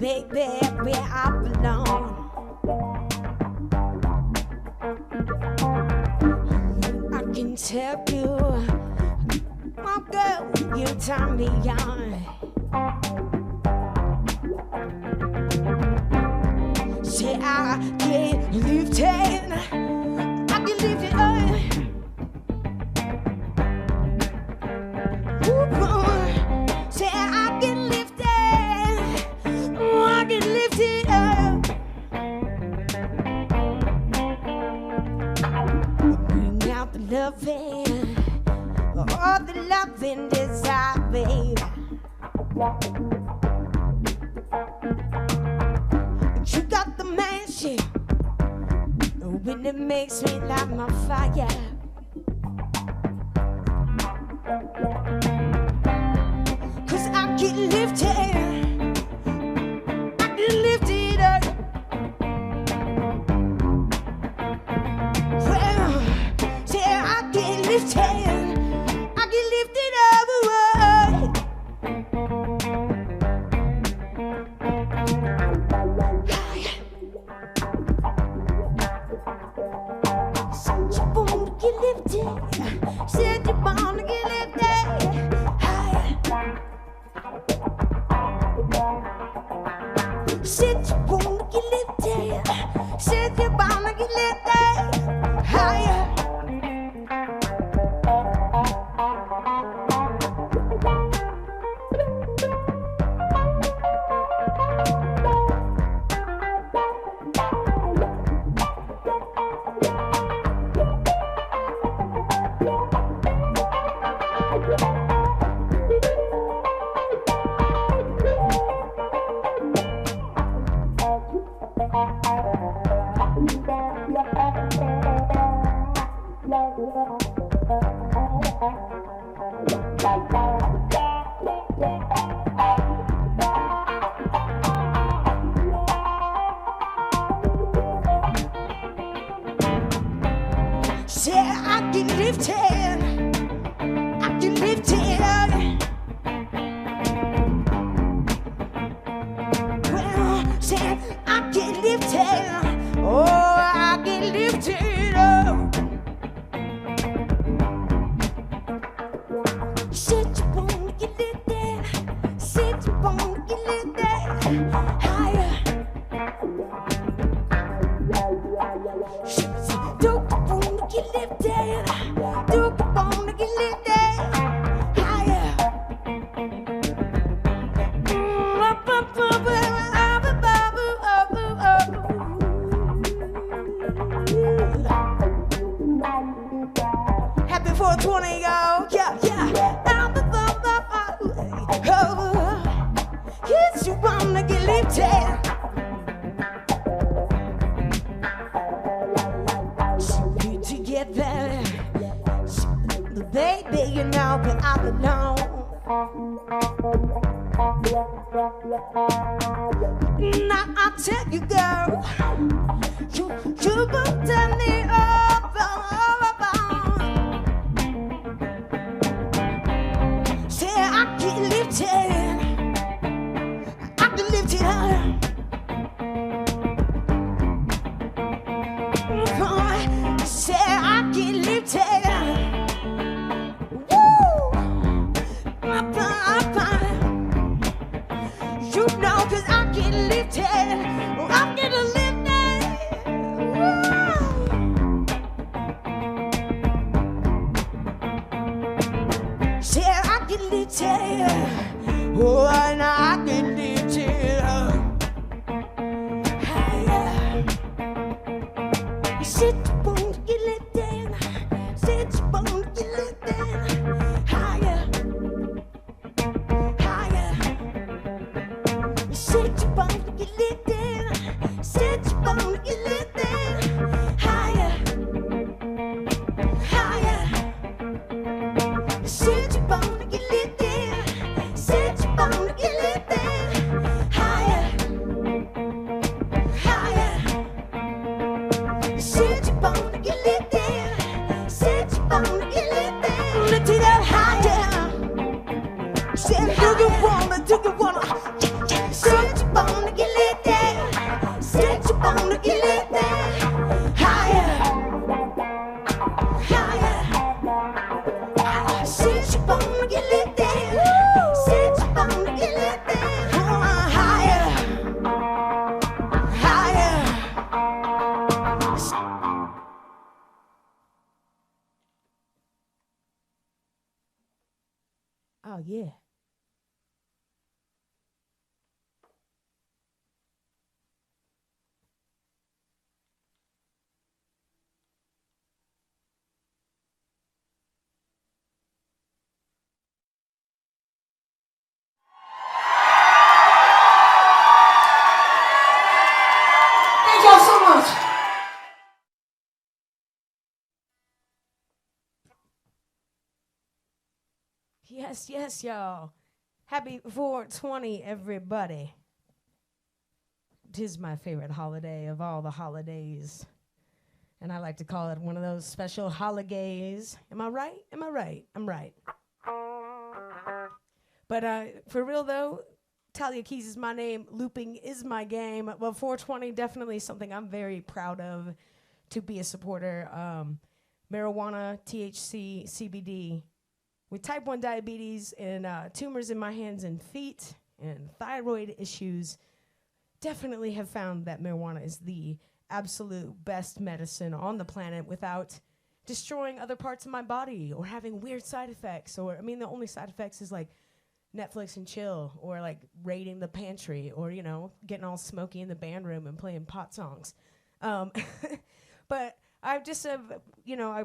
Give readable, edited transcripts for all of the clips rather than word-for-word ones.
Baby, where I belong. I can tell you, my girl, you turn me on. Say I can lift it, I can lift it up. Ooh, say I can lift it. I can lift it up. Bring out the loving, all the loving desire, baby. You got the magic when it makes me light my fire. Cause I get lifted. Lift it up. Well, say I can lift it. I can lift it up. Said you wanna get lifted. Said you wanna get lifted. Said you wanna get lifted. Said you wanna get lifted higher. Say I can lift it, I can lift it up. Well, say I can lift it, oh, I can lift it up. Said you wanna get lifted, said you wanna get lifted higher. Do you wanna get lifted? Do you wanna get lifted higher? Happy 420, y'all. Yeah, yeah. Yes, you wanna get lifted. Together, baby, you know where I belong. Now I tell you, girl, you won't turn me over. Say I can lift it, I can lift it higher. Say I can lift it. Woo! You know, cause I can lift it. I'm gonna lift it. Woo! detail. Oh, and I can detail. Higher. Sit upon the guillotine. Sit upon the guillotine. Higher. Higher. Sit upon the guillotine. Sit upon the guillotine. Higher. Higher. Sit upon the guillotine. Sit upon the guillotine. Higher. Higher. Sit upon the guillotine. Sit upon the guillotine. Lift it up higher. Say, do you wanna, do you wanna? Sit upon the guillotine. Sit upon the guillotine. Higher. Higher. Sit upon the guillotine. Sit upon the guillotine. Higher. Higher. Oh, yeah. Thank y'all so much. Yes, yes, y'all. Happy 420, everybody. 'Tis my favorite holiday of all the holidays. And I like to call it one of those special holidays. Am I right? Am I right? I'm right. But for real though, Talia Keys is my name. Looping is my game. Well, 420 definitely something I'm very proud of to be a supporter. Marijuana, THC, CBD. With type 1 diabetes and tumors in my hands and feet and thyroid issues, definitely have found that marijuana is the absolute best medicine on the planet without destroying other parts of my body or having weird side effects. Or, I mean, the only side effects is like Netflix and chill, or like raiding the pantry, or, you know, getting all smoky in the band room and playing pot songs. But I just have, you know,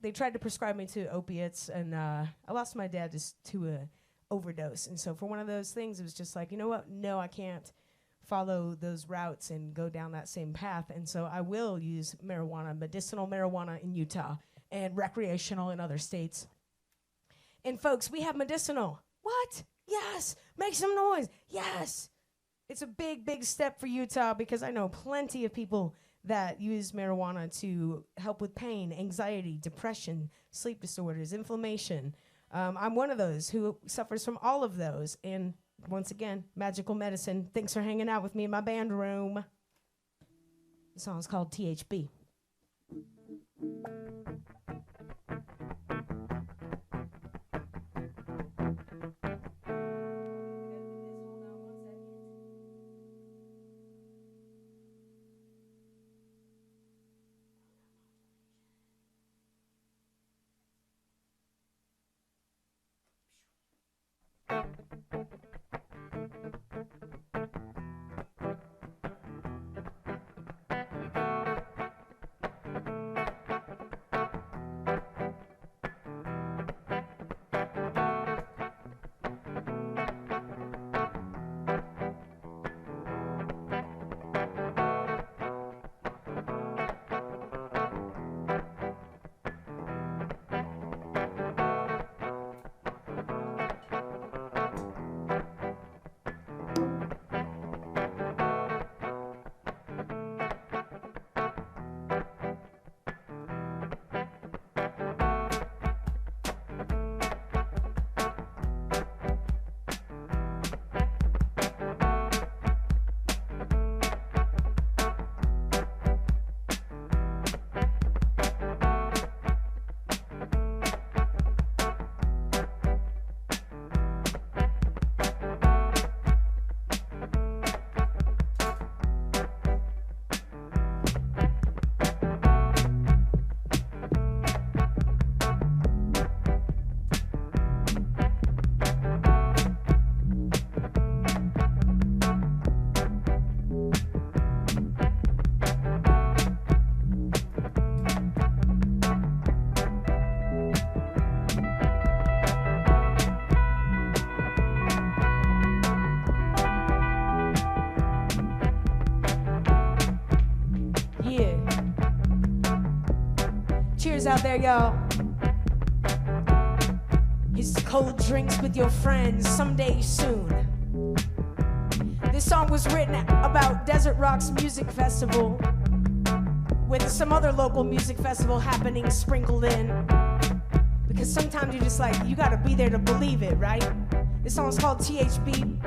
they tried to prescribe me to opiates, and I lost my dad just to a overdose. And so for one of those things, it was just like, you know what? No, I can't follow those routes and go down that same path. And so I will use marijuana, medicinal marijuana in Utah, and recreational in other states. And folks, we have medicinal. What? Yes. Make some noise. Yes. It's a big, big step for Utah, because I know plenty of people that use marijuana to help with pain, anxiety, depression, sleep disorders, inflammation. I'm one of those who suffers from all of those. And once again, magical medicine. Thanks for hanging out with me in my band room. The song's called THB. listeners out there, y'all. It's cold drinks with your friends someday soon. This song was written about Desert Rocks Music Festival with some other local music festival happening sprinkled in. Because sometimes you're just like, you gotta be there to believe it, right? This song's called THB.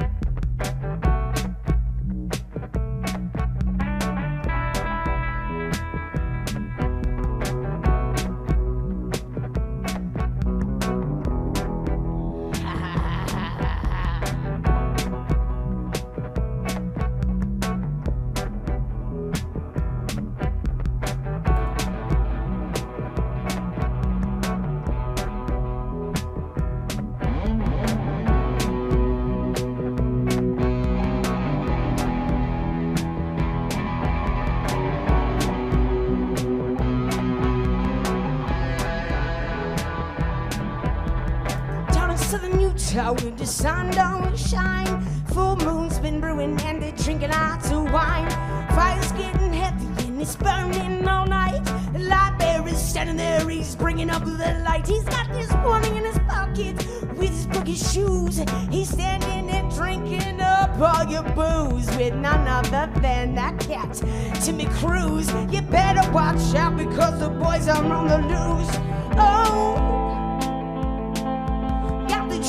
When the sun don't shine, full moon's been brewing and they're drinking lots of wine. Fire's getting heavy and it's burning all night. The light bearer is standing there, he's bringing up the light. He's got this warning in his pocket with his boogie shoes. He's standing and drinking up all your booze with none other than that cat, Timmy Cruz. You better watch out because the boys are on the loose. Oh,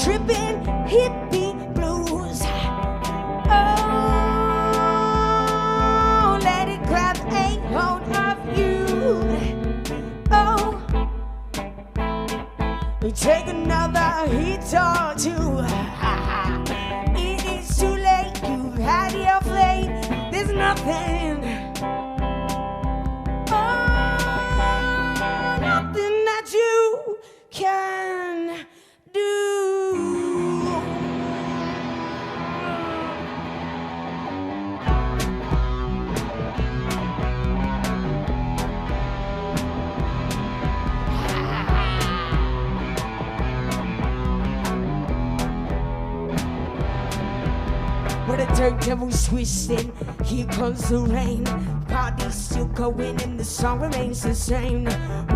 trippin' hippie blues. Oh, let it grab a hold of you. Oh, take another hit or two. It is too late, you've had your fate. There's nothing, oh, nothing that you can do. Where the dirt devil's twisting, here comes the rain. Party's still going and the song remains the same.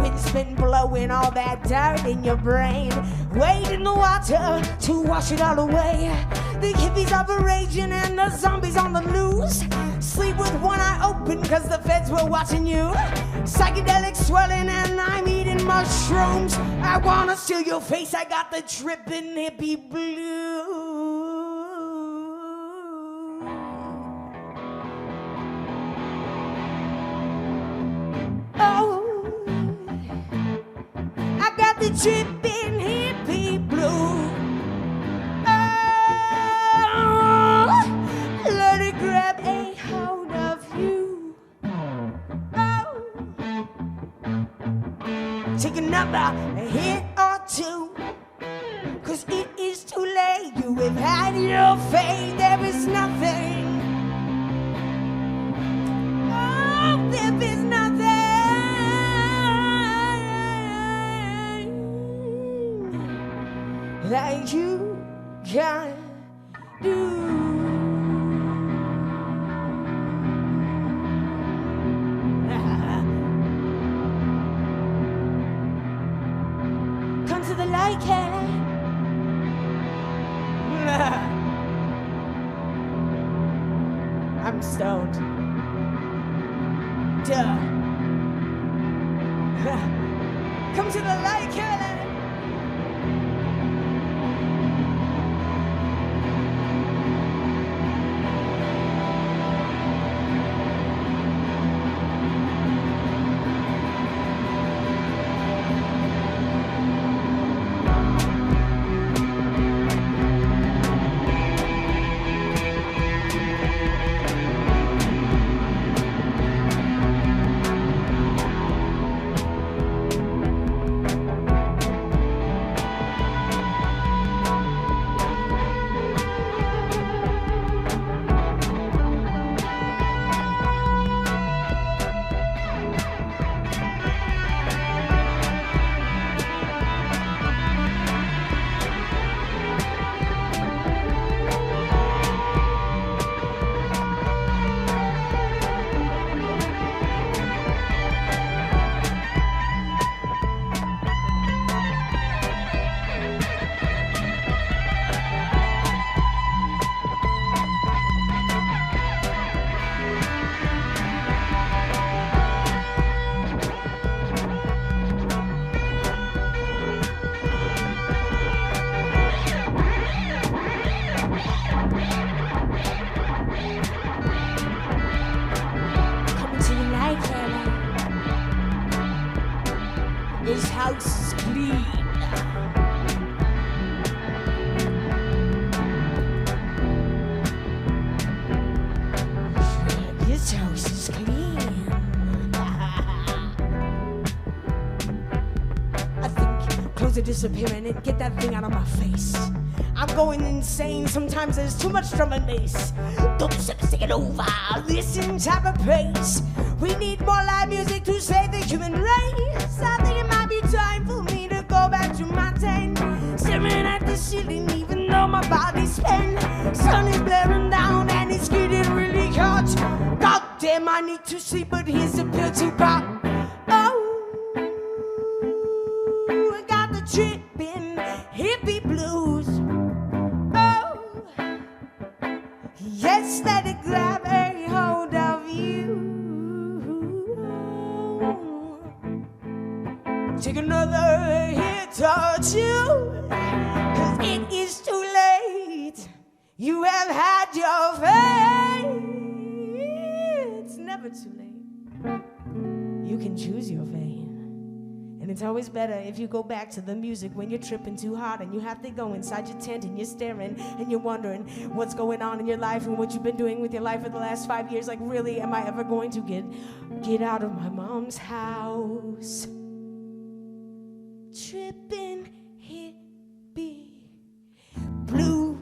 Wind's been blowing all that dirt in your brain. Wade in the water to wash it all away. The hippies are raging and the zombies on the loose. Sleep with one eye open cause the feds were watching you. Psychedelics swirling and I'm eating mushrooms. I wanna steal your face, I got the trippin' hippie blues. Oh, I got the trippin' hippie blue. Oh, let it grab a hold of you. Oh, take another hit or two, cause it is too late. You have had your fate. There is nothing, oh, there is nothing that you can do. Come to the light, Kelly. I'm stoned. Duh. Come to the light, Kelly. is clean. This house is clean. I think clothes are disappearing and get that thing out of my face. I'm going insane, sometimes there's too much drum and bass. Dubstep's taking over, listen type of pace. We need more live music to save the human race. I think it might be time for me to go back to my tent, staring at the ceiling even though my body's spent. Sun is blaring down and it's getting really hot. God damn, I need to sleep, but here's a pill to pop. Oh, I got the trippin' hippie blues. Yes, let it grab a hold of you. Take another hit or two, 'cause it is too late. You have had your fate. It's never too late. You can choose your fate. And it's always better if you go back to the music when you're tripping too hard and you have to go inside your tent and you're staring and you're wondering what's going on in your life and what you've been doing with your life for the last 5 years. Like, really, am I ever going to get out of my mom's house? Tripping hippie blue.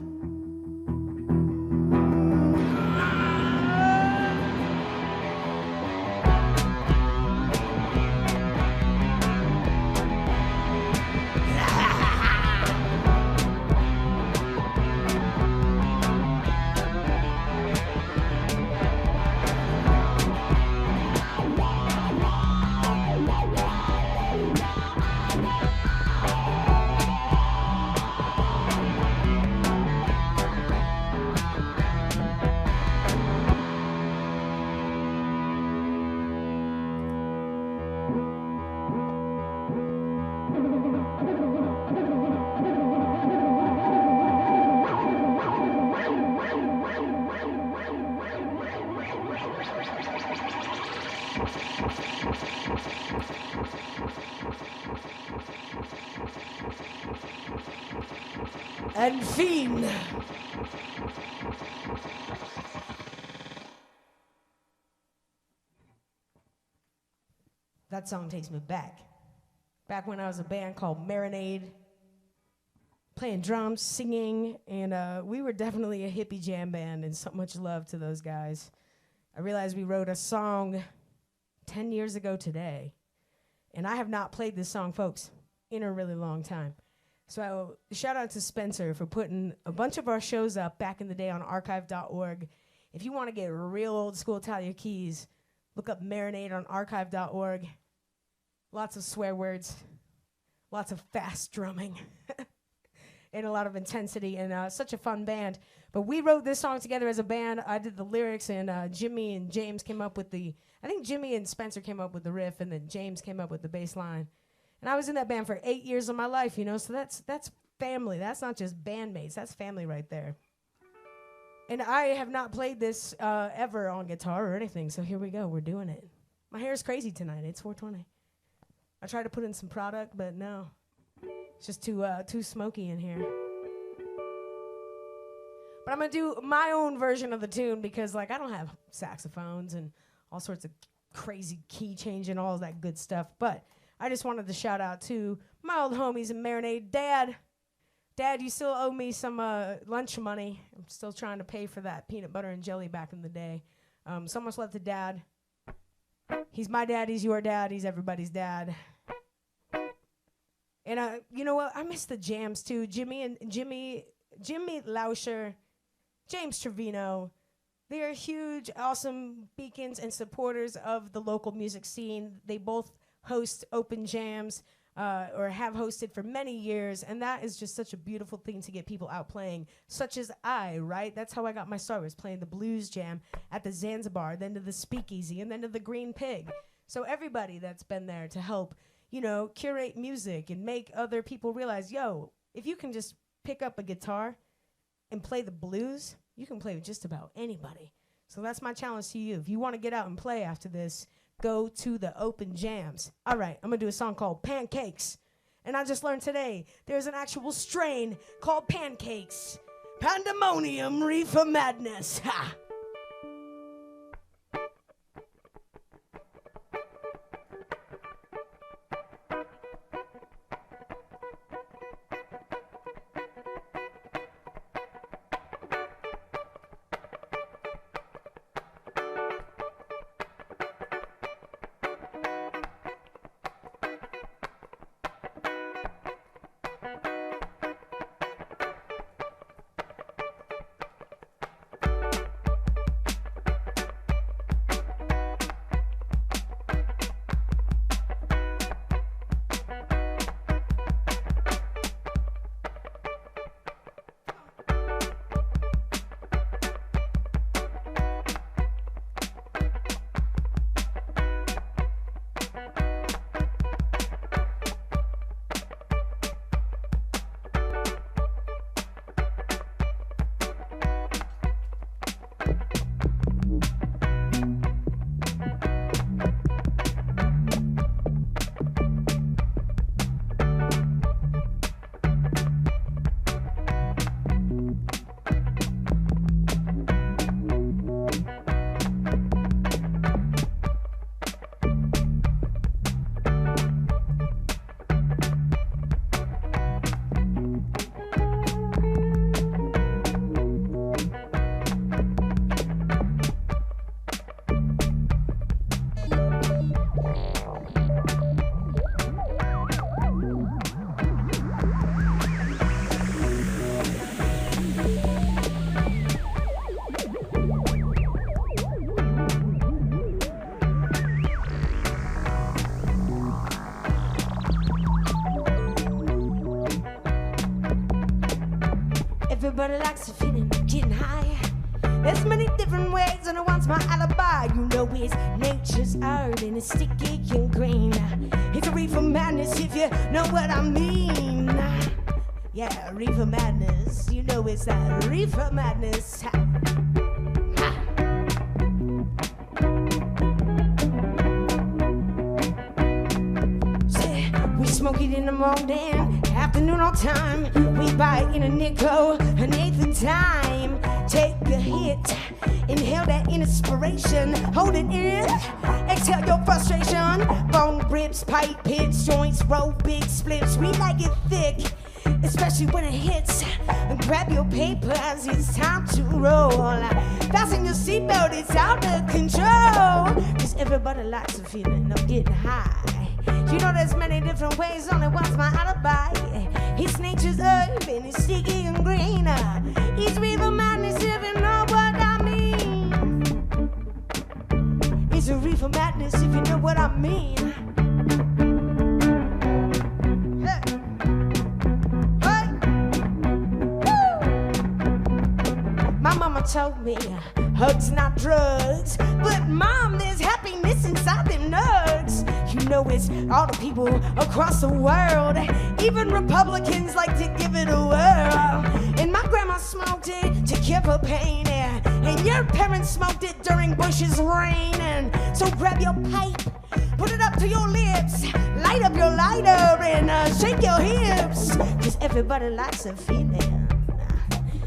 And Fiend. That song takes me back. Back when I was a band called Marinade, playing drums, singing, and we were definitely a hippie jam band, and so much love to those guys. I realized we wrote a song 10 years ago today, and I have not played this song, folks, in a really long time. So shout out to Spencer for putting a bunch of our shows up back in the day on archive.org. If you want to get real old school Talia Keys, look up Marinade on archive.org. Lots of swear words, lots of fast drumming, and a lot of intensity, and such a fun band. But we wrote this song together as a band. I did the lyrics, and Jimmy and James came up with I think Jimmy and Spencer came up with the riff, and then James came up with the bass line. And I was in that band for 8 years of my life, you know, so that's family. That's not just bandmates. That's family right there. And I have not played this ever on guitar or anything, so here we go. We're doing it. My hair's crazy tonight. It's 420. I tried to put in some product, but no. It's just too smoky in here. But I'm going to do my own version of the tune because, like, I don't have saxophones and all sorts of crazy key change and all of that good stuff, but I just wanted to shout out to my old homies in Marinade. Dad, you still owe me some lunch money. I'm still trying to pay for that peanut butter and jelly back in the day. So much love to Dad. He's my dad, he's your dad, he's everybody's dad. And you know what? I miss the jams too. Jimmy Lauscher, James Trevino. They are huge, awesome beacons and supporters of the local music scene. They both host open jams or have hosted for many years, and that is just such a beautiful thing to get people out playing, such as right? That's how I got my start, was playing the blues jam at the Zanzibar, then to the Speakeasy, and then to the Green Pig. So everybody that's been there to help, you know, curate music and make other people realize, yo, if you can just pick up a guitar and play the blues, you can play with just about anybody. So that's my challenge to you. If you want to get out and play after this, go to the open jams. All right, I'm going to do a song called Pancakes. And I just learned today there's an actual strain called pancakes. Pandemonium reefer madness. Ha! Everybody likes a feeling of getting high. There's many different ways, and it wants my alibi. You know it's nature's art and it's sticky and green. It's a reefer madness if you know what I mean. Yeah, reefer madness. You know it's that reefer madness. Ha. We smoke it in the morning, afternoon all time. We buy it in a nickel, an eighth of time. Take a hit, inhale that inspiration, hold it in, exhale your frustration. Bone ribs, pipe pits, joints, roll big splits. We like it thick, especially when it hits. Grab your papers, it's time to roll. Fasten your seatbelt, it's out of control. Cause everybody likes a feeling of getting high. You know there's many different ways, only one's my alibi. It's nature's herb and it's sticky and green. It's reefer madness if you know what I mean. It's a reefer madness if you know what I mean. Hey. Hey. Woo. My mama told me hugs not drugs, but mom, there's happiness inside them nugs. You know it's all the people across the world. Even Republicans like to give it a whirl. And my grandma smoked it to cure her pain. And your parents smoked it during Bush's reign. And so grab your pipe, put it up to your lips, light up your lighter and shake your hips. Cause everybody likes a feeling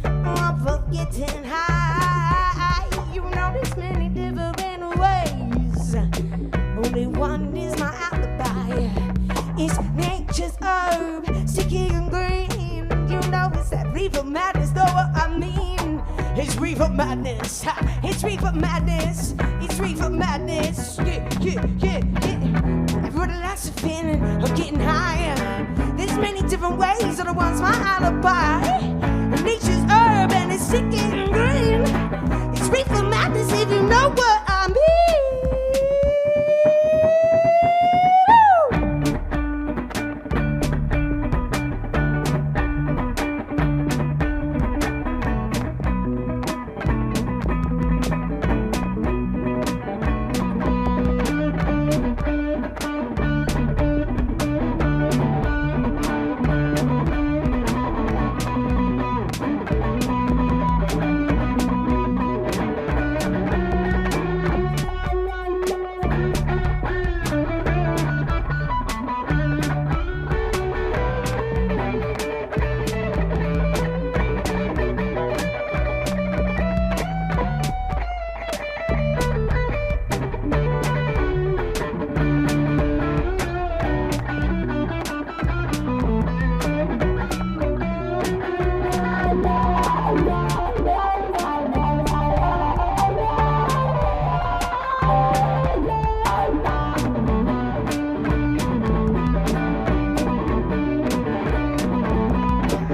of getting high. You know there's many different ways, only one is my alibi. It's nature's herb, sticky and green. You know it's that reefer madness, know what I mean. It's reefer madness, it's reefer madness, it's reefer madness. Yeah, yeah, yeah, yeah. Everybody likes a feeling of getting higher. There's many different ways, other one's my alibi. Nature's herb and it's sticky and green. It's reefer madness if you know what I mean.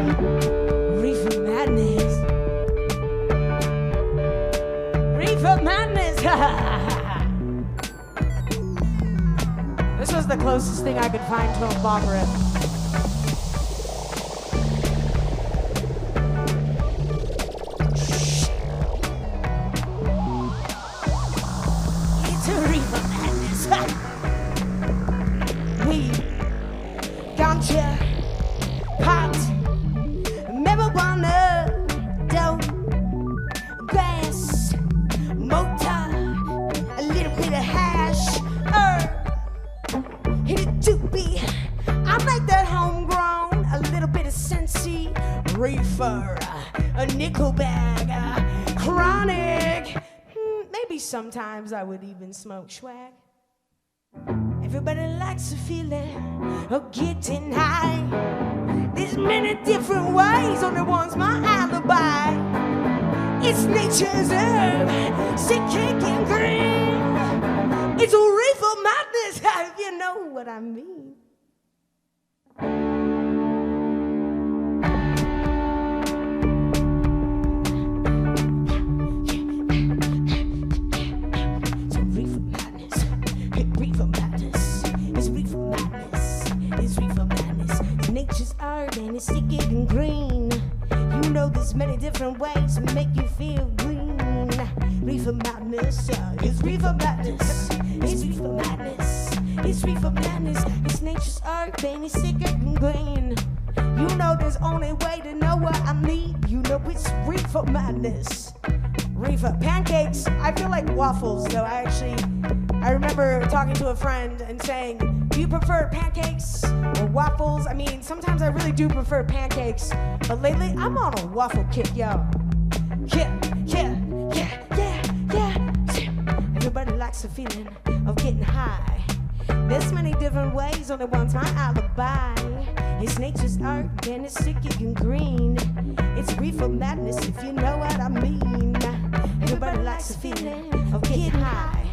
Reefer madness. Reefer madness. This was the closest thing I could find to a bop rip. It's a reefer madness. Weed, ganja, pot, marijuana, dope, grass, motor, a little bit of hash, herb, hit it doobie. I like that homegrown, a little bit of Sensi, reefer, a nickel bag, chronic. Maybe sometimes I would even smoke swag. Everybody likes the feeling of getting high. There's many different ways, only one's my alibi. It's nature's herb, sick, kick, and green. It's a reefer madness, if you know what I mean. And it's sticky and green. You know there's many different ways to make you feel green. Reefer madness, it's reefer madness. It's reefer madness. It's reefer madness. It's nature's art and it's sticky and green. You know there's only way to know what I need. You know it's reefer madness. Reefer pancakes. I feel like waffles though. I remember talking to a friend and saying, do you prefer pancakes or waffles? I mean, sometimes I really do prefer pancakes, but lately I'm on a waffle kick, yo. Yeah. Everybody likes the feeling of getting high. There's many different ways, only one's my alibi. It's nature's art and it's sticky and green. It's reefer madness if you know what I mean. Everybody likes the feeling of getting high.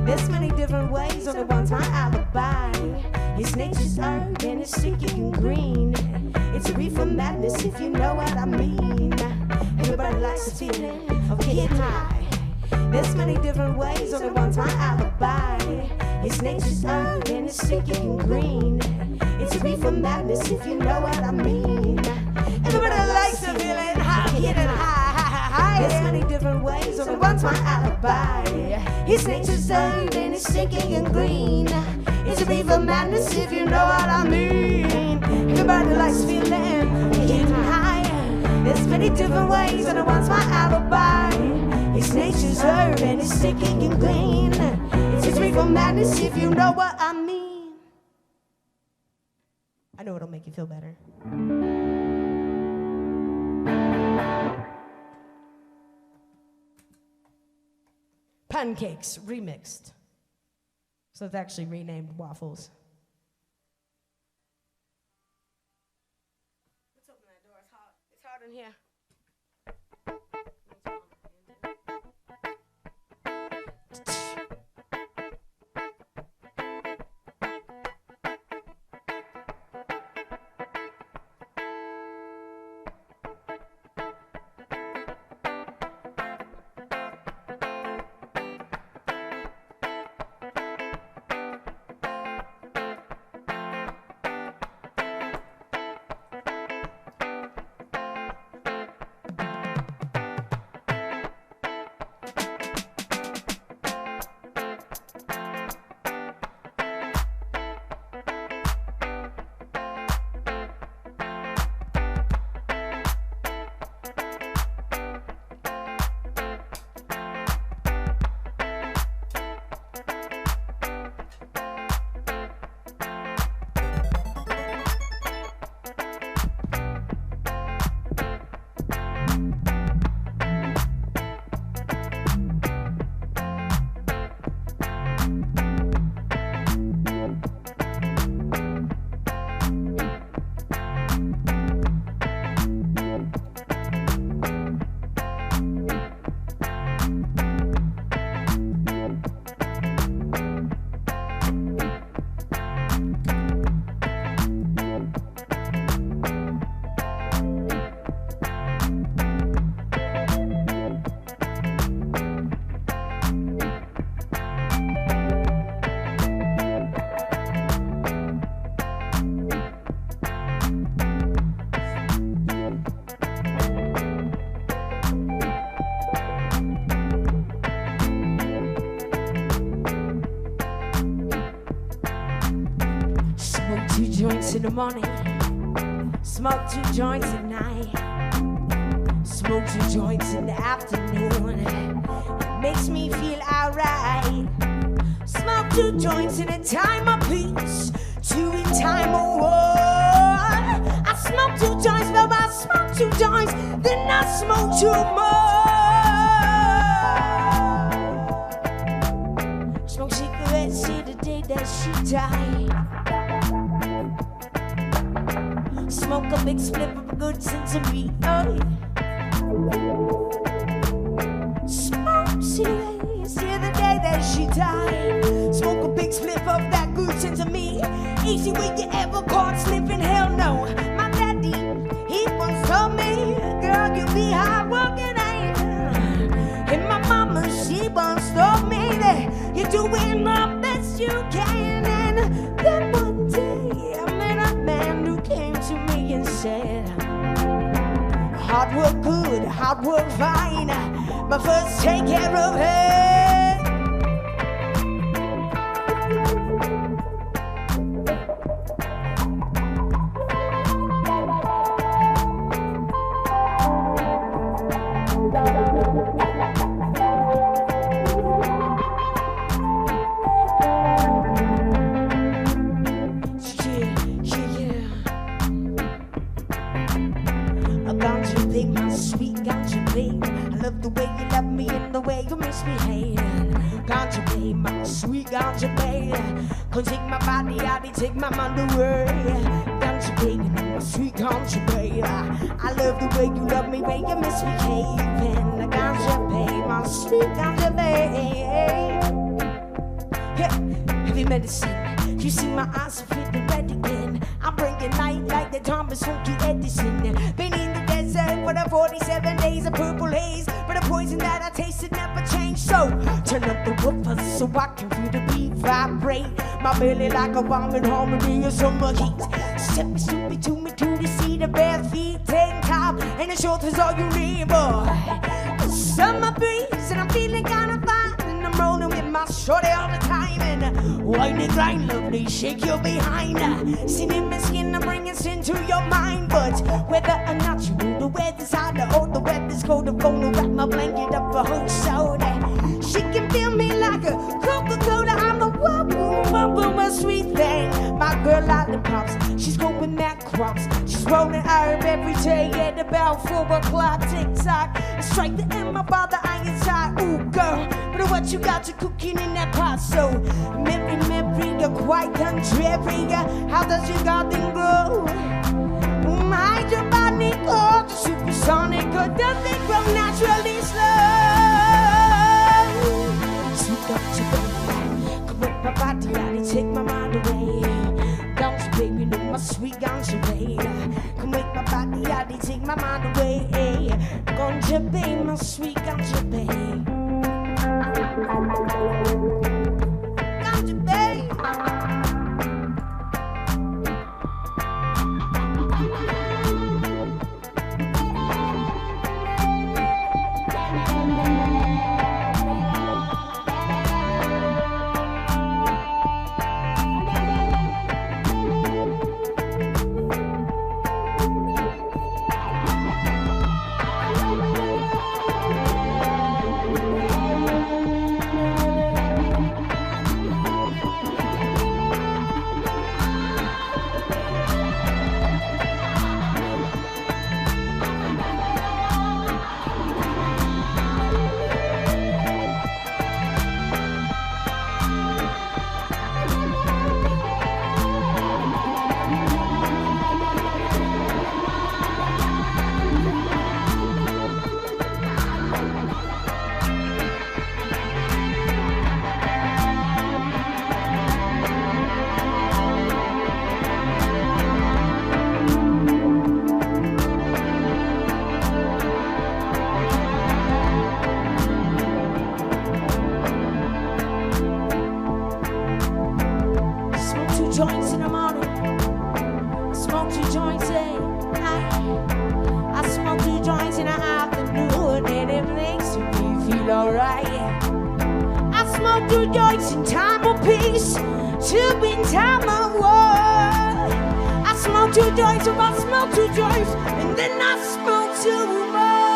There's many different ways, only one's my alibi. It's nature's art and it's sticky and green. It's reefer madness if you know what I mean. Everybody likes the feeling of getting high. There's many different ways, only one's my alibi. It's nature's art and it's sticky and green. It's reefer madness if you know what I mean. Everybody likes the feeling of getting high. There's many different ways, only one's my alibi. It's nature's art and it's sticky and green. It's reefer madness if you know what I mean. Everybody likes feeling getting high. There's many different ways, only one's my alibi. It's nature's herb and it's sticky and green. It's reefer madness if you know what I mean. I know it'll make you feel better. Pancakes remixed. So it's actually renamed waffles. Let's open that door. It's hot. It's hot in here. in the morning, smoke 2 joints at night, smoke 2 joints in the afternoon. It makes me feel alright. Smoke 2 joints in a time of peace, 2 in time of war. I smoke 2 joints, but I smoke 2 joints, then I smoke 2 more. Smoke cigarettes till the day that she died. Smoke a big split of a good sense of me. Oh, yeah. Smoke cigarettes till the day that she died. Smoke a big split of that good sense of me. Easy way you ever caught slipping, hell no. My daddy, he once told me, girl, you be hard working, ain't you? And my mama, she once told me that you're doing the best you can. And then one day I met a man who came to me and said, hard work good, hard work fine, but first take care of her. Take my body out, take my mind away. Ganja baby, my sweet ganja baby. I love the way you love me, way you misbehaving. Ganja baby, my sweet ganja baby. Yeah, heavy medicine. You see my eyes are feeling red again. I'm bringing light like the Thomas Funky Edison. Been in the desert for the 47 days of purple haze, but the poison that I tasted never changed. So turn up the woofers so I can feel the beat vibrate. My belly like a bombing harmony of summer heat. Step me stupid to me to the seat of bare feet. Take time and the shoulders all you need, boy. Summer breeze and I'm feeling kinda fine. And I'm rolling with my shorty all the time. And wine and grind, lovely, shake your behind. Sin in my skin, I'm bringing sin to your mind. But whether or not you do, the weather's hot or the weather's cold, I'm gonna wrap my blanket up for her soda. She can feel me like a Coca-Cola. I'm a whoop, a sweet thing. My girl lollipops, she's going mad crops. She's rolling herb every day at about 4 o'clock. Tick-tock, and strike the end by the iron side. Ooh, girl, but what you got to cooking in that pot? So, Mary, you're quite contrary. How does your garden grow? Hydroponic or supersonic, or does it grow naturally slow? Sweet ganja baby, come with my body out and take my mind away. Ganja baby, no, my sweet ganja baby, come with my body out and take my mind away. Ganja baby, my sweet ganja baby. Ganja baby. Joints in the morning, smoke 2 joints at night. I smoke 2 joints in the afternoon, and it makes me feel alright. I smoke 2 joints in time of peace, 2 in time of war. I smoke 2 joints, if I smoke 2 joints, and then I smoke 2 more.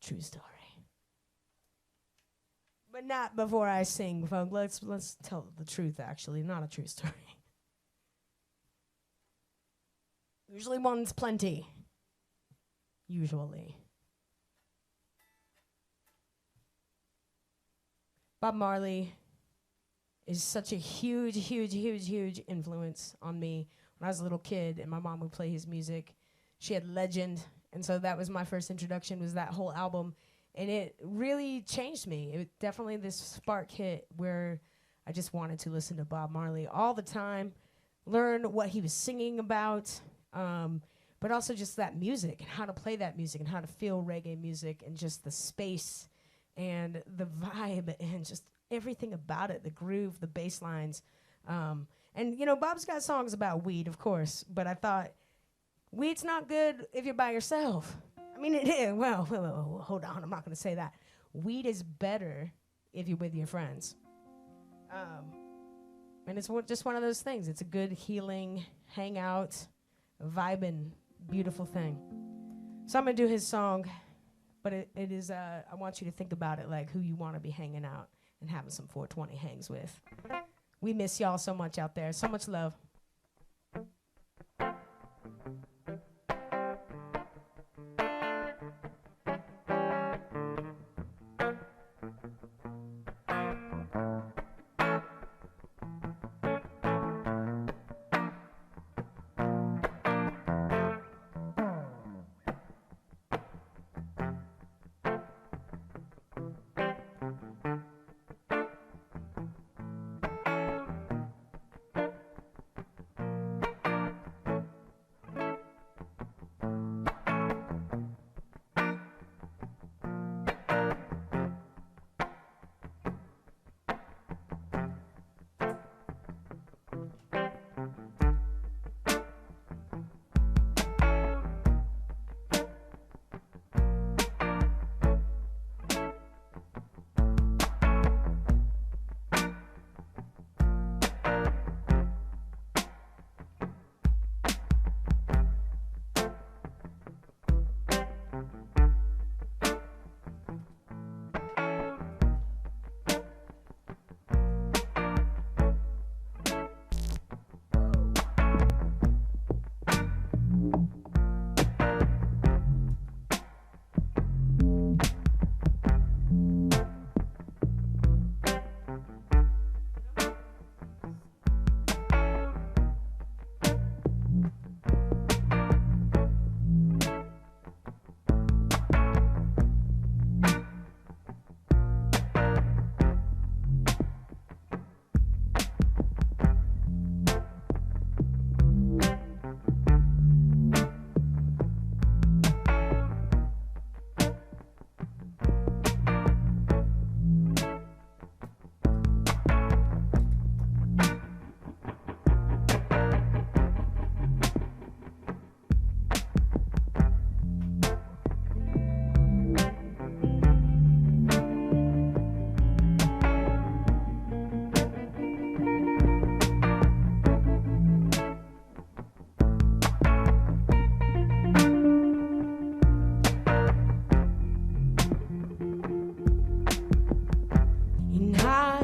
True story. But not before I sing, folks. Let's tell the truth, actually. Not a true story. Usually one's plenty. Usually. Bob Marley is such a huge influence on me. When I was a little kid and my mom would play his music, she had Legend, and so that was my first introduction, was that whole album. And it really changed me. It definitely this spark hit where I just wanted to listen to Bob Marley all the time, learn what he was singing about, but also just that music and how to play that music and how to feel reggae music and just the space and the vibe and just everything about it, the groove, the bass lines. And, you know, Bob's got songs about weed, of course, but I thought weed's not good if you're by yourself. I mean, it is. Well, hold on. I'm not going to say that. Weed is better if you're with your friends. And it's just one of those things. It's a good healing, hangout, vibing, beautiful thing. So I'm going to do his song, but it is, I want you to think about it like who you want to be hanging out and having some 420 hangs with. We miss y'all so much out there. So much love.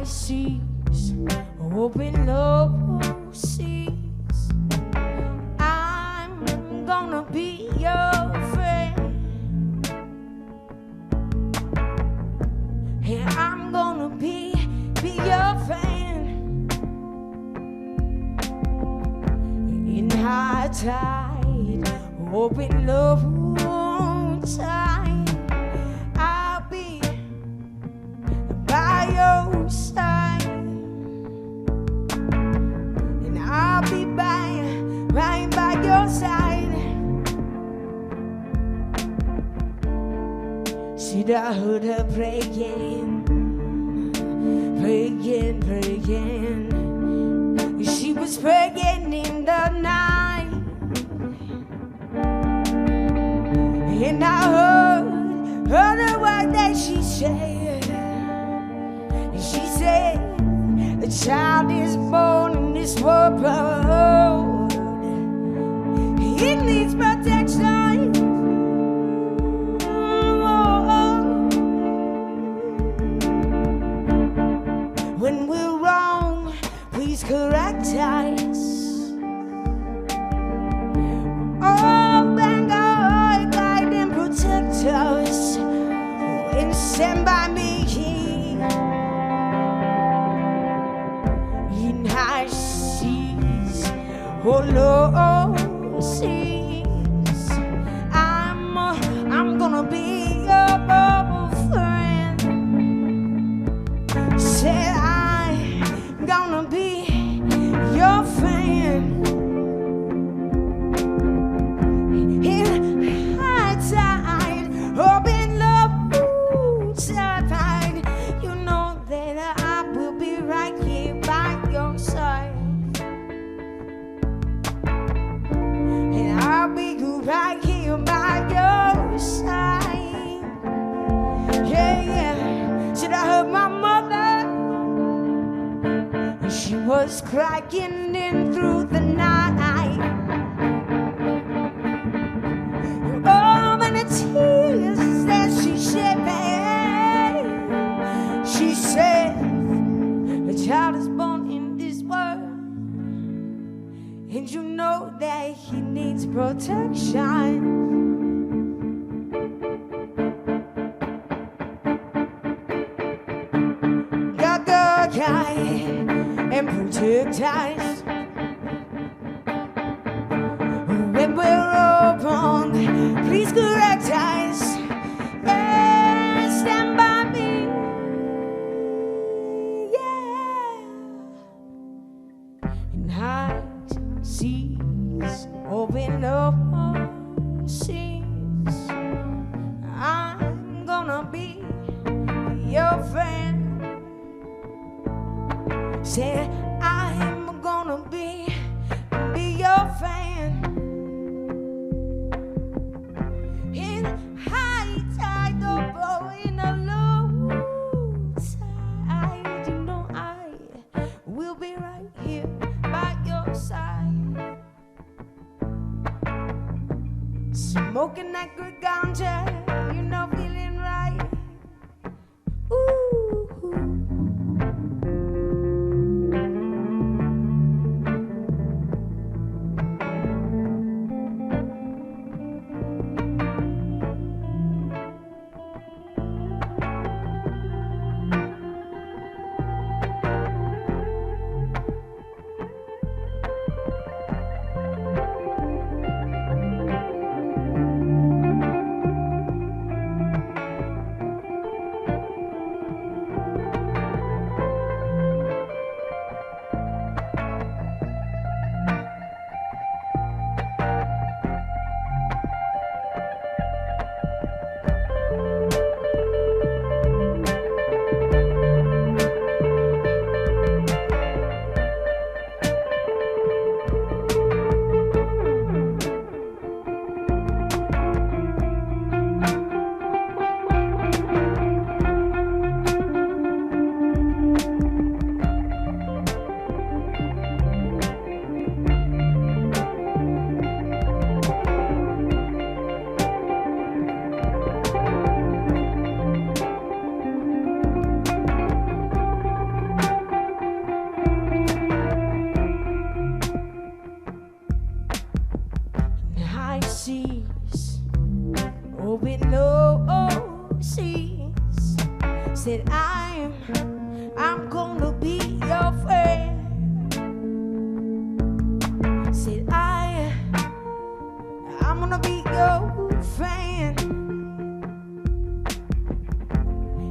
Seas, open low seas, I'm gonna be your friend. Yeah, I'm gonna be your friend. In high tide, open low tide, I'll be by your side, and I'll be right by your side. See, I heard her praying. She was was praying in the night, and I heard the word that she said. She said, "A child is born in this world. He needs protection. When we're wrong, please correct us. Oh, thank God, guide and protect us. And stand by me in high seas, oh Lord, seas. I'm gonna be your friend. Said I'm gonna be your friend. In high tide, open low tide, you know that I will be right here by your side. And I'll be right here by your side. Yeah, yeah. Should I hurt my mother? She was crying in through the night. Oh, and the tears that she shed. She said, "A child is born in this world, and you know that he needs protection." God, guide and protect us. When we're all wrong, please correct us. And stand by me. Yeah. In high seas, open up seas, I'm gonna be your friend. Said I'm gonna be your fan. In high tide or in a low tide, you know I will be right here by your side. Smoking that good ganja, you know, feeling right. Ooh. Seas, open low seas. Said I'm gonna be your friend. Said I'm gonna be your friend.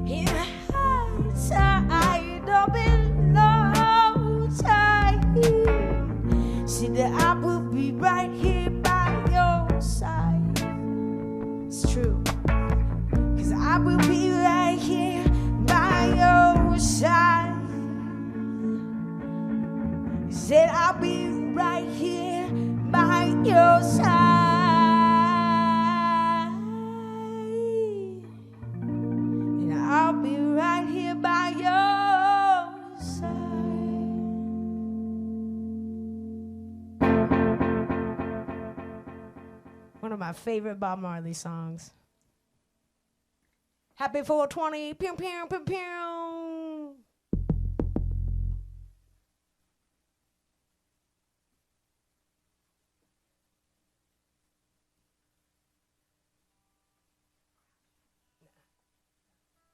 In high tide, open low tide. Said that I will be right here by your side. It's true, 'cause I will be right here by your side. Said I'll be your side, and I'll be right here by your side. One of my favorite Bob Marley songs. Happy 420, pew pew pew pew.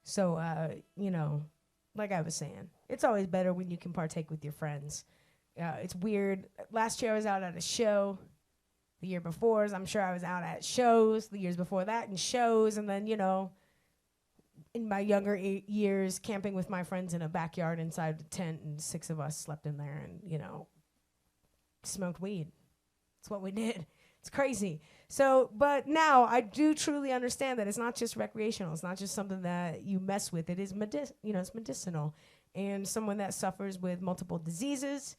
So, you know, like I was saying, it's always better when you can partake with your friends. It's weird. Last year I was out at a show. The year before, I'm sure I was out at shows. The years before that in shows. And then, you know, in my younger years, camping with my friends in a backyard inside a tent, and 6 of us slept in there and, you know, smoked weed. That's what we did. It's crazy. So, but now I do truly understand that it's not just recreational. It's not just something that you mess with. It is it's medicinal. And someone that suffers with multiple diseases,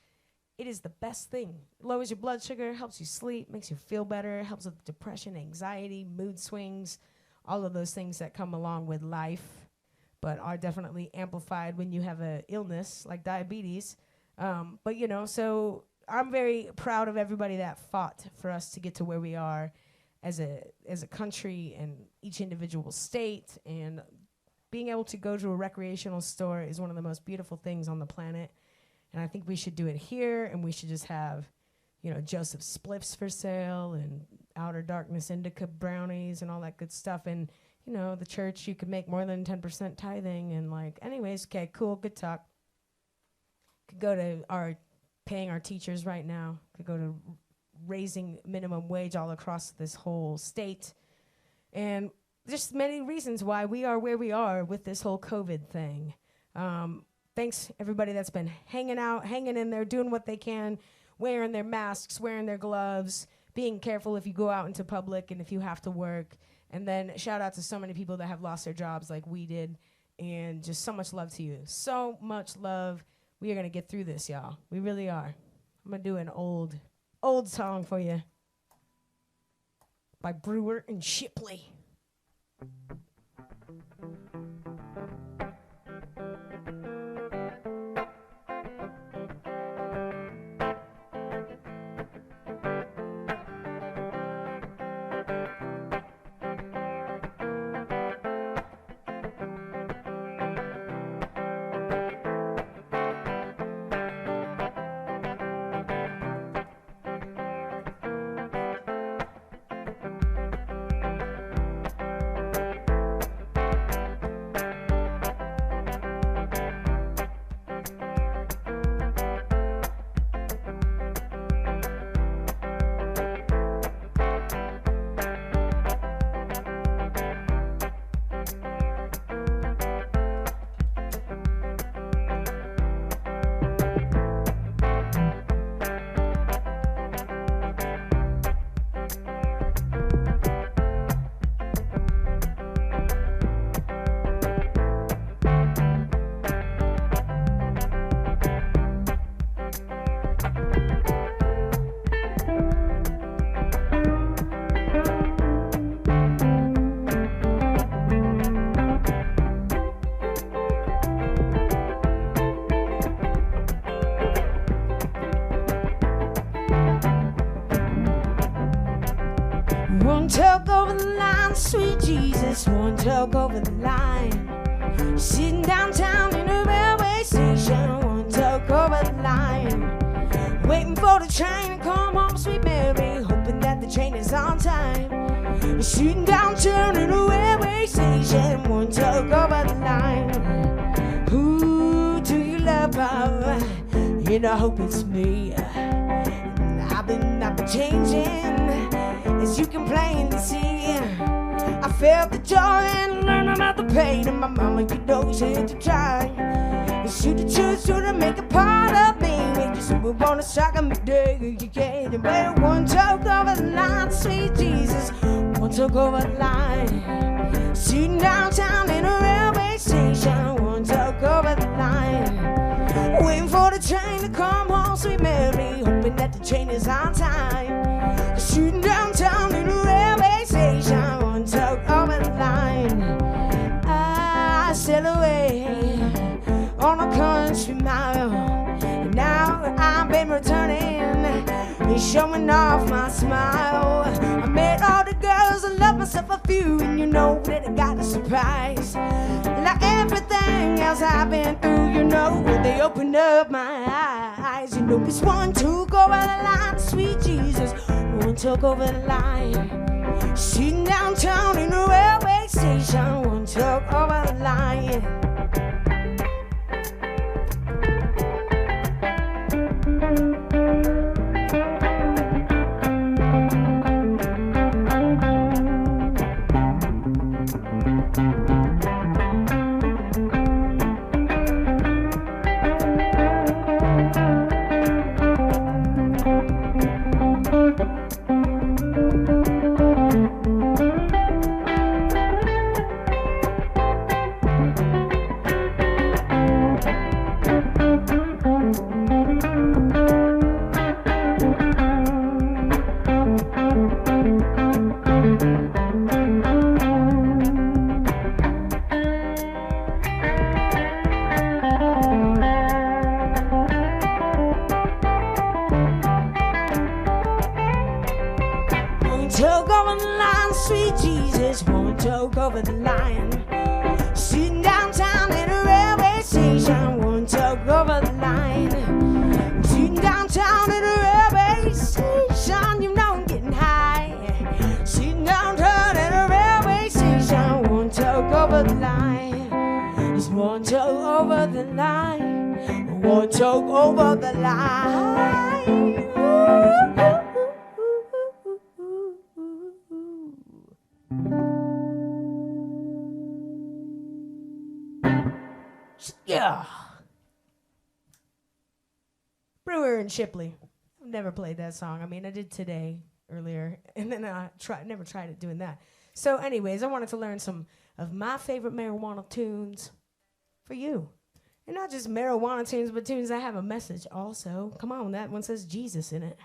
it is the best thing. It lowers your blood sugar, helps you sleep, makes you feel better, helps with depression, anxiety, mood swings, all of those things that come along with life, but are definitely amplified when you have an illness like diabetes. But, you know, so I'm very proud of everybody that fought for us to get to where we are as a country and each individual state. And being able to go to a recreational store is one of the most beautiful things on the planet. And I think we should do it here, and we should just have, you know, Joseph Spliffs for sale and Outer Darkness Indica brownies and all that good stuff. And, you know, the church, you could make more than 10% tithing. And, like, anyways, okay, cool, good talk. Could go to paying our teachers right now. Could go to raising minimum wage all across this whole state. And just many reasons why we are where we are with this whole COVID thing. Thanks, everybody that's been hanging out, hanging in there, doing what they can, wearing their masks, wearing their gloves, being careful if you go out into public and if you have to work. And then shout out to so many people that have lost their jobs like we did. And just so much love to you. So much love. We are going to get through this, y'all. We really are. I'm going to do an old song for you by Brewer and Shipley. One tug over the line, sweet Jesus, one tug over the line. Sitting downtown in a railway station, one tug over the line. Waiting for the train to come home, sweet Mary, hoping that the train is on time. Sitting downtown in a railway station, one tug over the line. Who do you love, Bob? And I hope it's me. I've been changing, as you can plainly see. I felt the joy and learned about the pain, and my mama, you know, said to try. You should have chosen to make a part of me. Make you move on a second day. You can't bear one tug over the line, sweet Jesus. One tug over the line. Sitting downtown in a railway station. One tug over the line. Waiting for the train to come home, sweet Mary, hoping that the train is on time. Shooting showing off my smile. I met all the girls, I love myself a few, and you know that I got a surprise. Like everything else I've been through, you know, they opened up my eyes. You know, this one took over the line, sweet Jesus, one took over the line. Sitting downtown in a railway station, one took over the line. Took over the line, sweet Jesus, one took over the line. Sitting downtown in a railway station, one took over the line. Sitting downtown in a railway station, you know I'm getting high. Sitting downtown in a railway station, one took over the line. This one took over the line, one took over the line. Yeah. Brewer and Shipley. I've never played that song. I mean, I did today, earlier, and then I never tried it doing that. So anyways, I wanted to learn some of my favorite marijuana tunes for you. And not just marijuana tunes, but tunes that have a message also. Come on, that one says Jesus in it.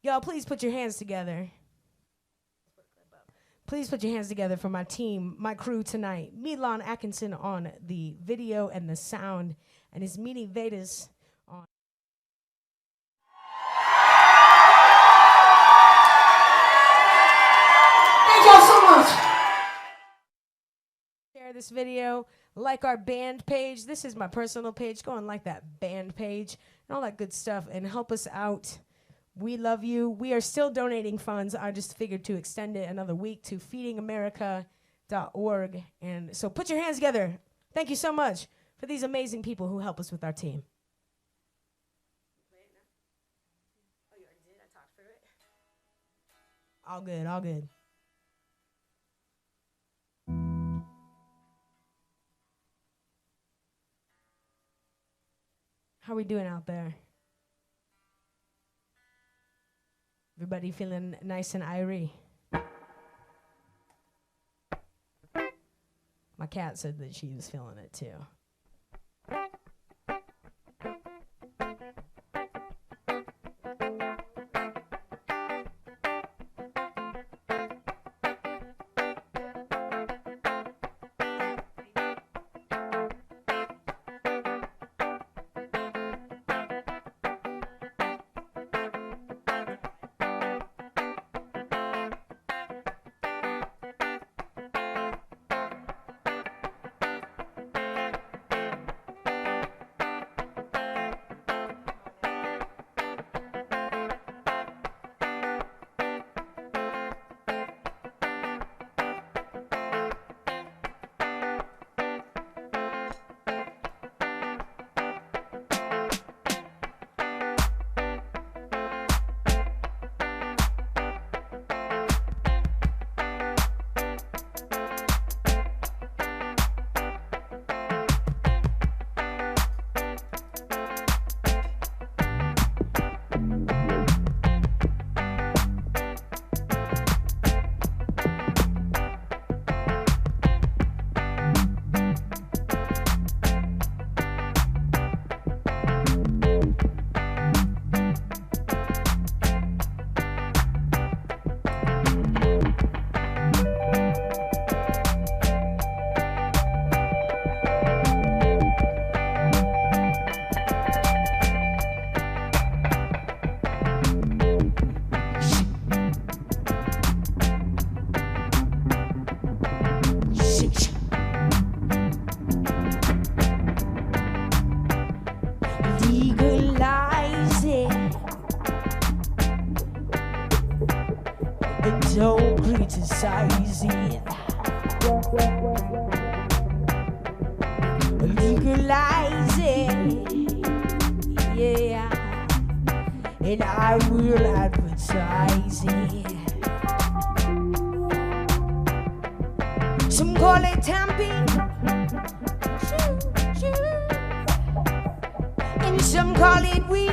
Y'all, please put your hands together. Please put your hands together for my team, my crew tonight. Milan Atkinson on the video and the sound, and his Mini Vedas on. Thank y'all so much. Share this video, like our band page. This is my personal page. Go and like that band page and all that good stuff, and help us out. We love you. We are still donating funds. I just figured to extend it another week to feedingamerica.org. And so put your hands together. Thank you so much for these amazing people who help us with our team. Oh, you already did? I talked through it? All good, all good. How are we doing out there? Everybody feeling nice and irie? My cat said that she was feeling it too. don't criticize it. Legalize it, yeah, and I will advertise it. Some call it tamping, and some call it weed.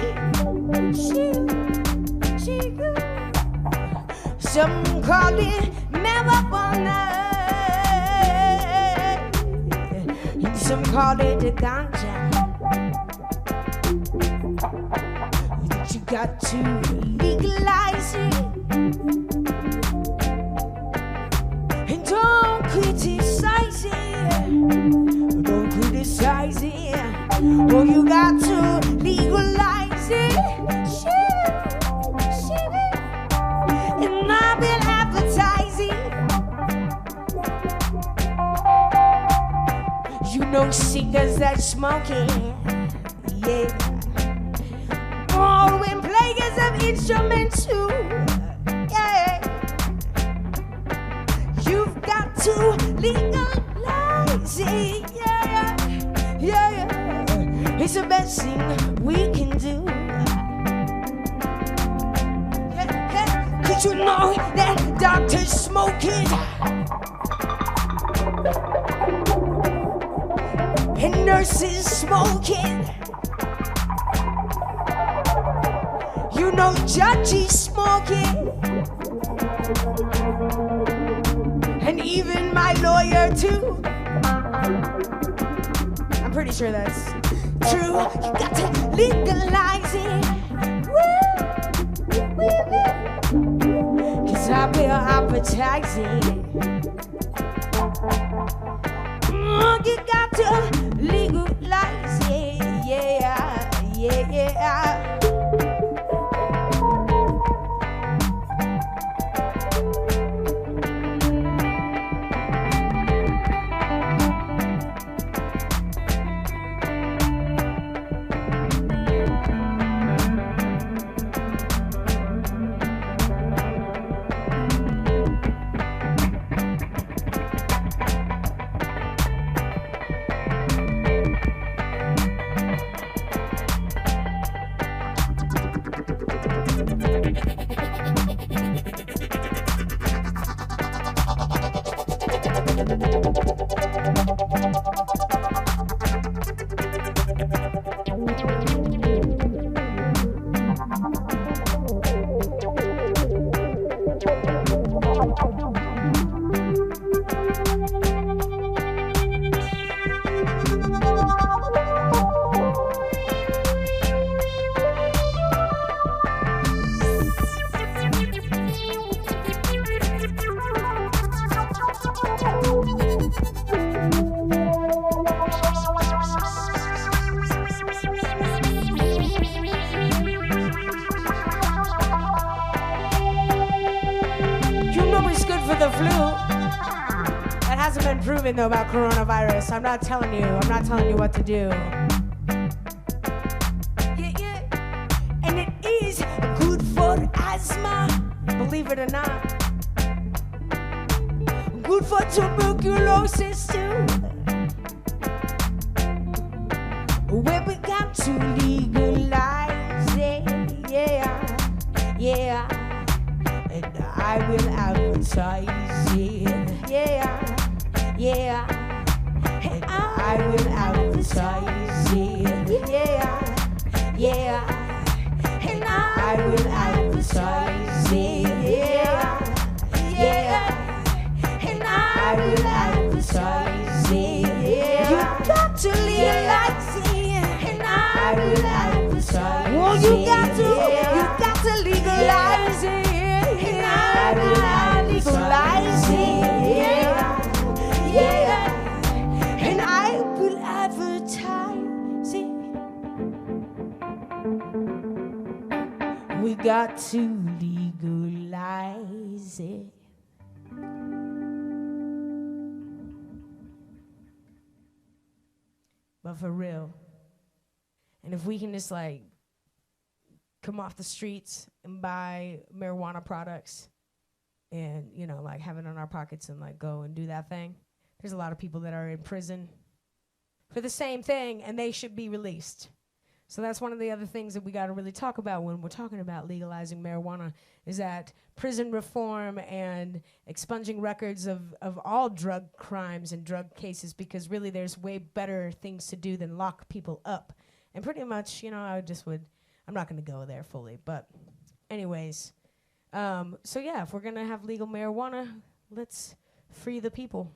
Some call it marijuana, and some call it the ganja. But you got to legalize it, and don't criticize it. Don't criticize it. Oh, you got to legalize it. And I will advertise it. You know singers that smoking, yeah. Oh, and players of instruments too, yeah. You've got to legalize it, yeah, yeah, yeah. It's the best thing we can do. You know that doctors smoking and nurses smoking. You know judges smoking, and even my lawyer too. I'm pretty sure that's true. You got to legalize it. I will advertise it. You got to legalize it, yeah, yeah, yeah. Proven though about coronavirus. I'm not telling you what to do. Yeah, yeah. And it is good for asthma, believe it or not. Good for tuberculosis too. Well, we got to legalize it, yeah, yeah. And I will advertise it, yeah. Yeah, and I will advertise it. Yeah, yeah, and I will advertise it. Yeah, yeah, and I will advertise it. You got to realize it, and I will advertise it. Well, you got to legalize it, and I will legalize it. Yeah, and I will advertise it. We got to legalize it. But for real, and if we can just like come off the streets and buy marijuana products and, you know, like have it in our pockets and like go and do that thing. There's a lot of people that are in prison for the same thing, and they should be released. So that's one of the other things that we got to really talk about when we're talking about legalizing marijuana, is that prison reform and expunging records of all drug crimes and drug cases, because really there's way better things to do than lock people up. And pretty much, you know, I'm not going to go there fully, but anyways. So yeah, if we're going to have legal marijuana, let's free the people.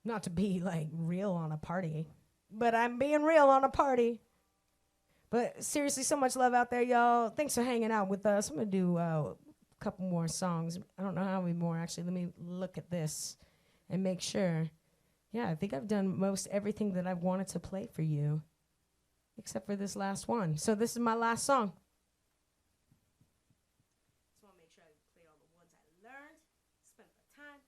Not to be like real on a party, but I'm being real on a party. But seriously, so much love out there, y'all. Thanks for hanging out with us. I'm gonna do a couple more songs. I don't know how many more, actually. Let me look at this and make sure. Yeah, I think I've done most everything that I've wanted to play for you, except for this last one. So this is my last song. Just wanna make sure I play all the ones I learned, spent my time.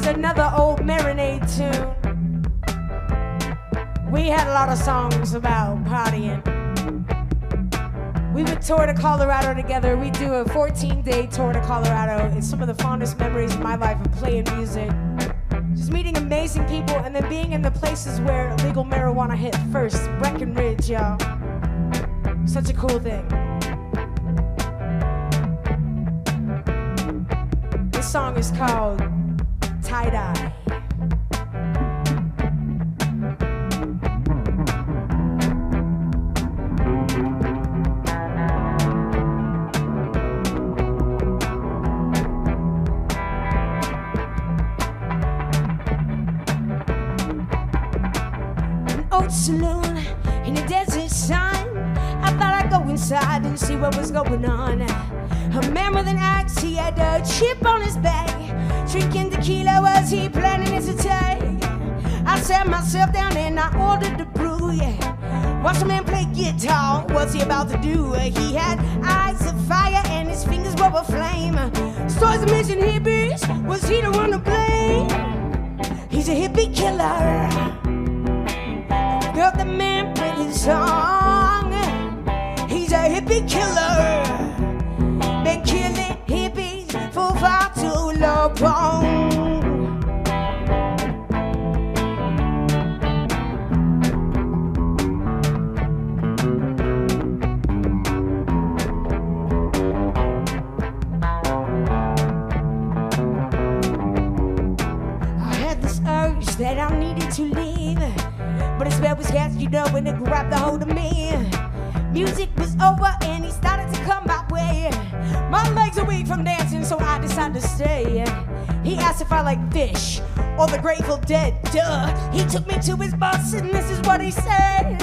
Another old Marinade tune. We had a lot of songs about partying. We would tour to Colorado together. We do a 14-day tour to Colorado. It's some of the fondest memories of my life of playing music. Just meeting amazing people and then being in the places where legal marijuana hit first. Breckenridge, y'all. Such a cool thing. This song is called Tie-Dye. An old saloon in the desert sun. I thought I'd go inside and see what was going on. A man with an axe, he had a chip on his back. Drinking tequila, was he planning his attack? I sat myself down and I ordered the brew, yeah. Watched a man play guitar, what's he about to do? He had eyes of fire and his fingers were aflame. Stories of missing hippies, was he the one to blame? He's a hippie killer. Got the man with his song. He's a hippie killer. Been killing hippies for far too long. I had this urge that I needed to leave, but a spell was cast, you know, when it grabbed a hold of me. Music was over and he started to come my way. My legs are weak from dancing, so I decided to stay. He asked if I like fish or the Grateful Dead, duh. He took me to his bus and this is what he said.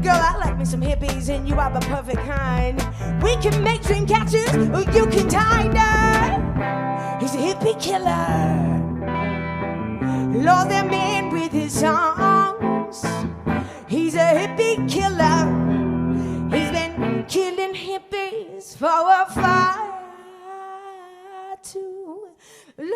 Girl, I like me some hippies and you are the perfect kind. We can make dream catchers or you can tie dye. He's a hippie killer. Lord, that man with his songs. for far too long.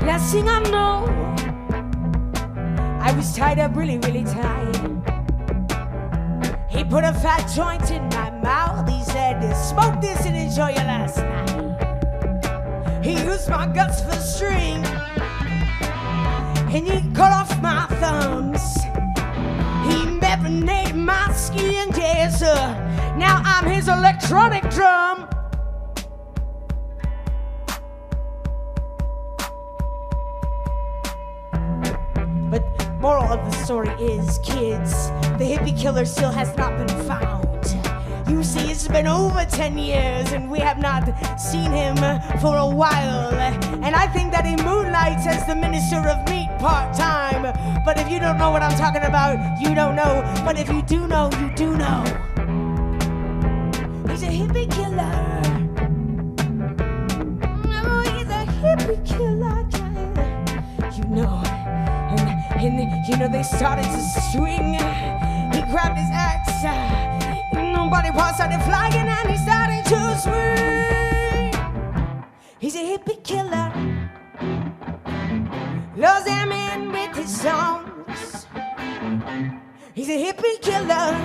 Last thing I know, I was tied up really, really tight. He put a fat joint in my mouth. He said, smoke this and enjoy your last night. He used my guts for string, and he cut off my thumbs. He marinated my skin, yes, now I'm his electronic drum. But moral of the story is, kids, the hippie killer still has not been found. You see, it's been over 10 years and we have not seen him for a while. And I think that he moonlights as the minister of meat part-time. But if you don't know what I'm talking about, you don't know. But if you do know, you do know. He's a hippie killer. Oh, he's a hippie killer, yeah. You know. And you know, they started to swing. He grabbed his axe. Nobody parts started flying and he started to swing. He's a hippie killer. Loves them in with his songs. He's a hippie killer.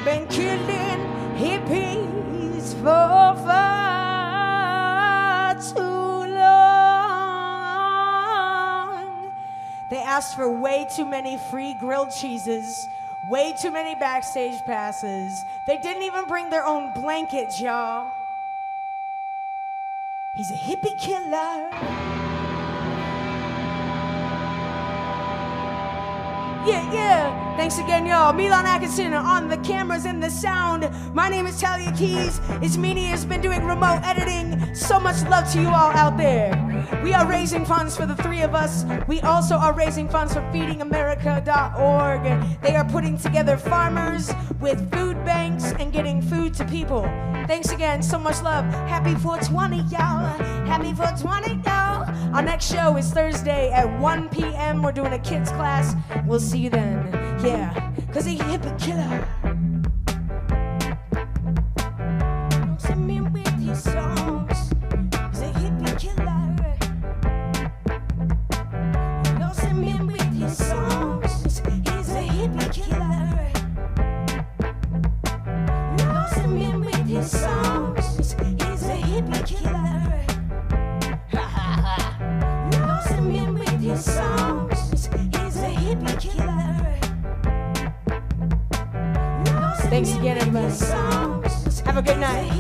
Been killing hippies for far too long. They asked for way too many free grilled cheeses, way too many backstage passes. They didn't even bring their own blankets, y'all. He's a hippie killer. Yeah, yeah. Thanks again, y'all. Milan Atkinson on the cameras and the sound. My name is Talia Keys. It's Meanie has been doing remote editing. So much love to you all out there. We are raising funds for the three of us. We also are raising funds for feedingamerica.org. They are putting together farmers with food banks and getting food to people. Thanks again. So much love. Happy 420, y'all. Happy 420, y'all. Our next show is Thursday at 1 p.m. We're doing a kids class. We'll see you then. Yeah, cause he's a hippie killer. Loves me with his songs. He's a hippie killer. Loves me with his songs. He's a hippie killer. Loves me with his songs. He's a hippie killer. Loves me with his songs. He's a hippie killer. Thanks again, everybody. Have a good night.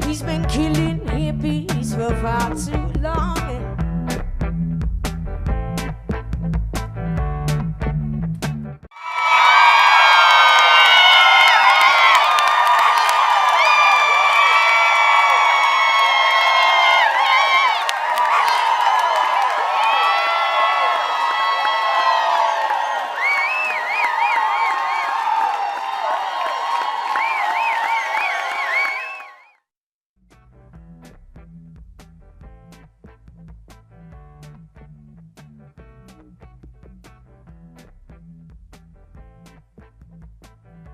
He's been killing hippies for far too long.